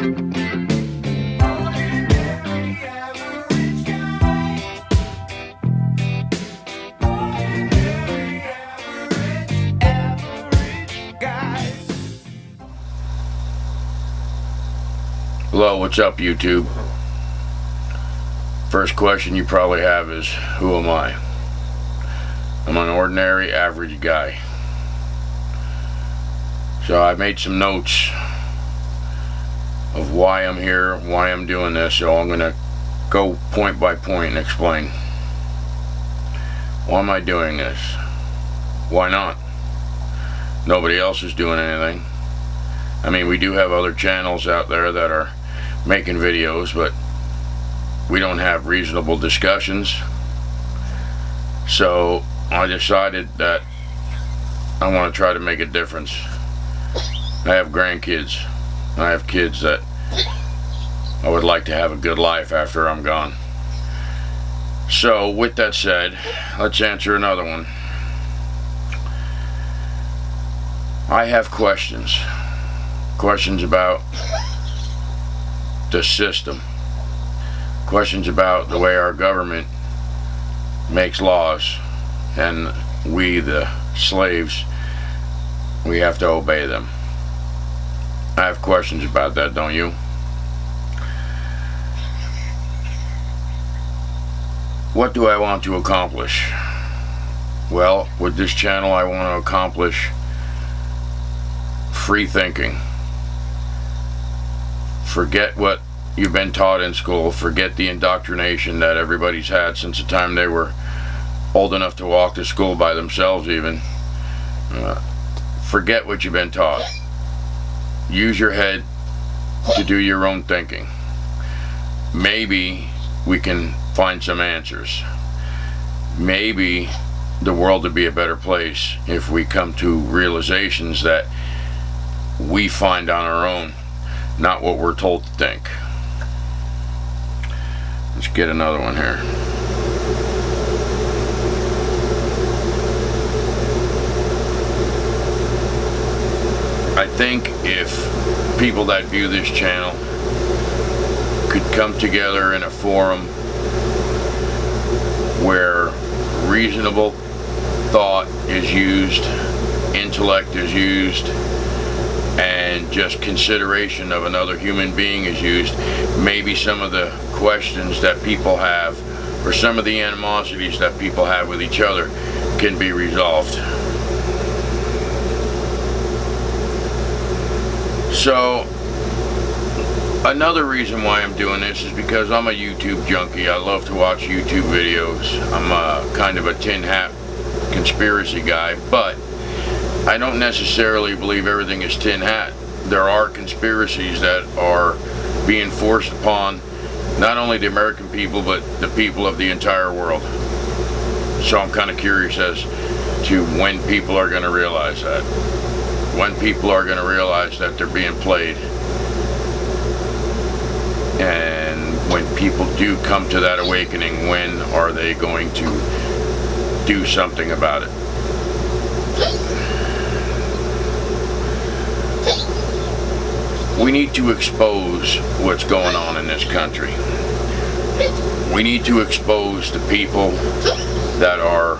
Hello, what's up, YouTube? First question you probably have is, who am I? I'm an ordinary, average guy. So I made some notes of why I'm here, why I'm doing this, so I'm going to go point by point and explain. Why am I doing this? Why not? Nobody else is doing anything. I mean, we do have other channels out there that are making videos, but we don't have reasonable discussions. So I decided that I want to try to make a difference. I have grandkids. I have kids that I would like to have a good life after I'm gone. So with that said, let's answer another one. I have questions about the system, questions about the way our government makes laws, and we, the slaves, we have to obey them. I have questions about that, don't you? What do I want to accomplish? Well, with this channel I want to accomplish free thinking. Forget what you've been taught in school. Forget the indoctrination that everybody's had since the time they were old enough to walk to school by themselves even. Forget what you've been taught. Use your head to do your own thinking. Maybe we can find some answers. Maybe the world would be a better place if we come to realizations that we find on our own, not what we're told to think. Let's get another one here. I think if people that view this channel could come together in a forum where reasonable thought is used, intellect is used, and just consideration of another human being is used, maybe some of the questions that people have, or some of the animosities that people have with each other, can be resolved. So, another reason why I'm doing this is because I'm a YouTube junkie. I love to watch YouTube videos. I'm kind of a tin hat conspiracy guy, but I don't necessarily believe everything is tin hat. There are conspiracies that are being forced upon not only the American people, but the people of the entire world. So I'm kind of curious as to when people are going to realize that. When people are going to realize that they're being played. And when people do come to that awakening, when are they going to do something about it? We need to expose what's going on in this country. We need to expose the people that are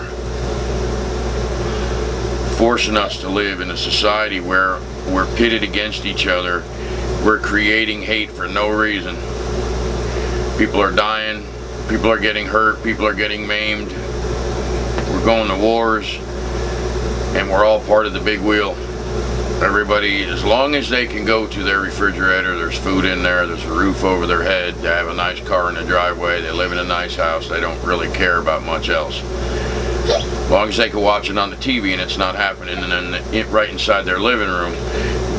forcing us to live in a society where we're pitted against each other. We're creating hate for no reason. People are dying, people are getting hurt, people are getting maimed. We're going to wars, and we're all part of the big wheel. Everybody, as long as they can go to their refrigerator, there's food in there, there's a roof over their head, they have a nice car in the driveway, they live in a nice house, they don't really care about much else. As long as they can watch it on the TV and it's not happening and then right inside their living room,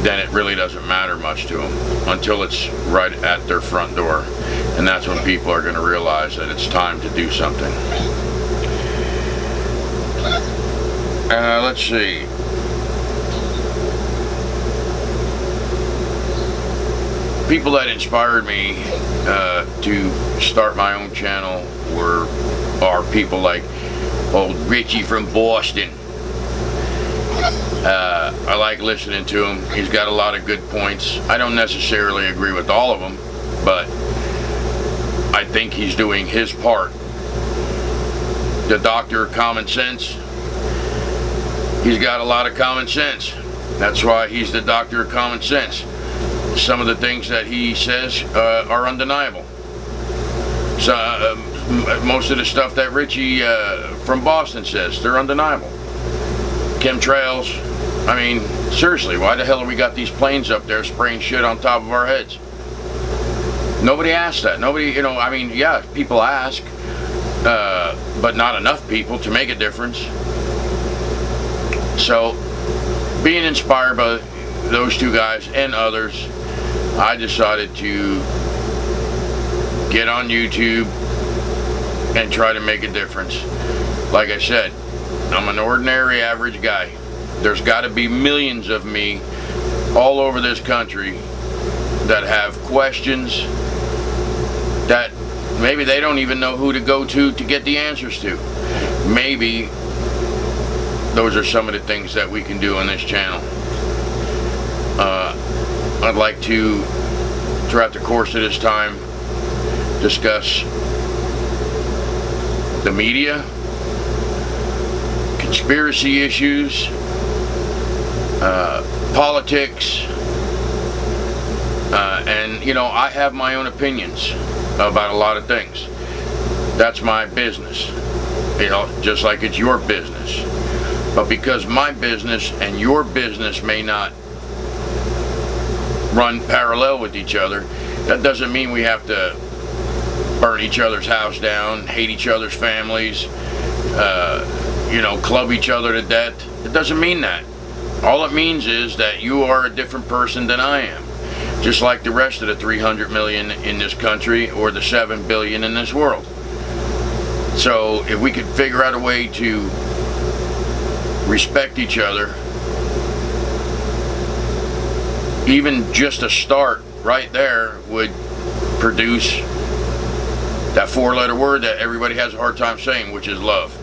then it really doesn't matter much to them until it's right at their front door. And that's when people are going to realize that it's time to do something. Let's see. People that inspired me to start my own channel are people like old Richie from Boston. I like listening to him. He's got a lot of good points. I don't necessarily agree with all of them, but I think he's doing his part. The doctor of common sense, he's got a lot of common sense. That's why he's the doctor of common sense. Some of the things that he says are undeniable. So most of the stuff that Richie from Boston says, they're undeniable. Chemtrails, I mean, seriously, why the hell have we got these planes up there spraying shit on top of our heads? Nobody asked that. Nobody, I mean, yeah, people ask, but not enough people to make a difference. So, being inspired by those two guys and others, I decided to get on YouTube and try to make a difference. Like I said, I'm an ordinary average guy. There's got to be millions of me all over this country that have questions that maybe they don't even know who to go to get the answers to. Maybe those are some of the things that we can do on this channel. I'd like to, throughout the course of this time, discuss the media, conspiracy issues, politics, and I have my own opinions about a lot of things. That's my business, just like it's your business. But because my business and your business may not run parallel with each other, that doesn't mean we have to burn each other's house down, hate each other's families, club each other to death. It doesn't mean that. All it means is that you are a different person than I am. Just like the rest of the 300 million in this country or the 7 billion in this world. So if we could figure out a way to respect each other, even just a start right there would produce that 4-letter word that everybody has a hard time saying, which is love.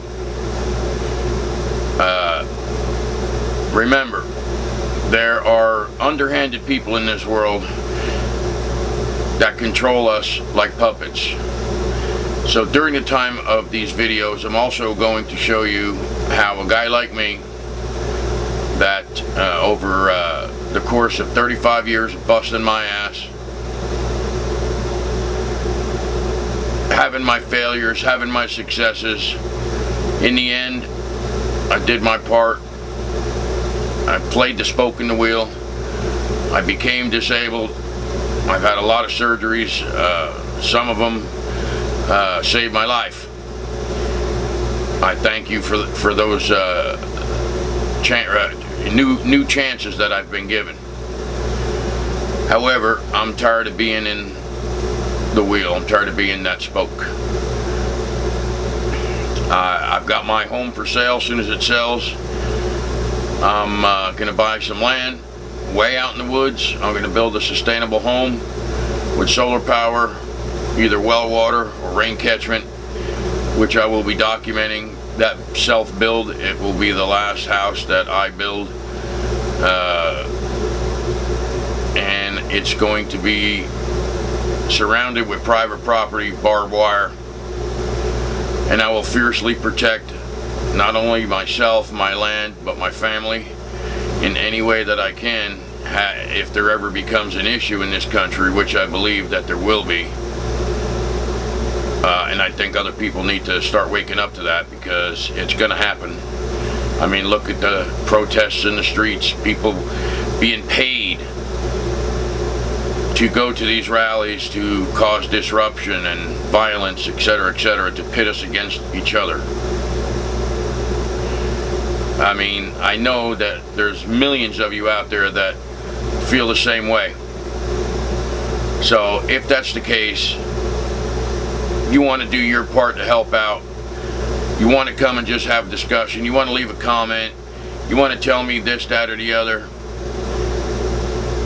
Remember, there are underhanded people in this world that control us like puppets. So during the time of these videos, I'm also going to show you how a guy like me, that over the course of 35 years of busting my ass, having my failures, having my successes, in the end, I did my part. I played the spoke in the wheel. I became disabled. I've had a lot of surgeries. Some of them saved my life. I thank you for those new chances that I've been given. However, I'm tired of being in the wheel. I'm tired of being that spoke. I've got my home for sale. As soon as it sells, I'm going to buy some land way out in the woods. I'm going to build a sustainable home with solar power, either well water or rain catchment, which I will be documenting. That self-build, it will be the last house that I build, and it's going to be surrounded with private property, barbed wire, and I will fiercely protect not only myself, my land, but my family in any way that I can, if there ever becomes an issue in this country, which I believe that there will be. And I think other people need to start waking up to that, because it's going to happen. I mean, look at the protests in the streets, people being paid to go to these rallies to cause disruption and violence, etc., to pit us against each other. I mean, I know that there's millions of you out there that feel the same way. So if that's the case, you want to do your part to help out, you want to come and just have a discussion, you want to leave a comment, you want to tell me this, that, or the other,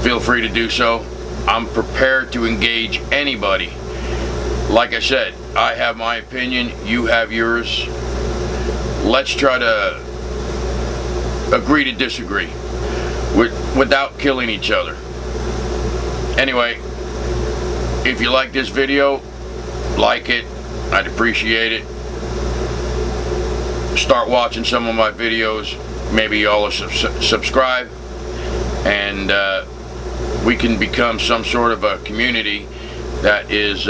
feel free to do so. I'm prepared to engage anybody. Like I said, I have my opinion, you have yours. Let's try to agree to disagree without killing each other. Anyway, if you like this video, like it. I'd appreciate it. Start watching some of my videos. Maybe y'all will subscribe, and we can become some sort of a community that is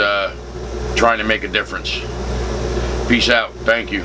trying to make a difference. Peace out. Thank you.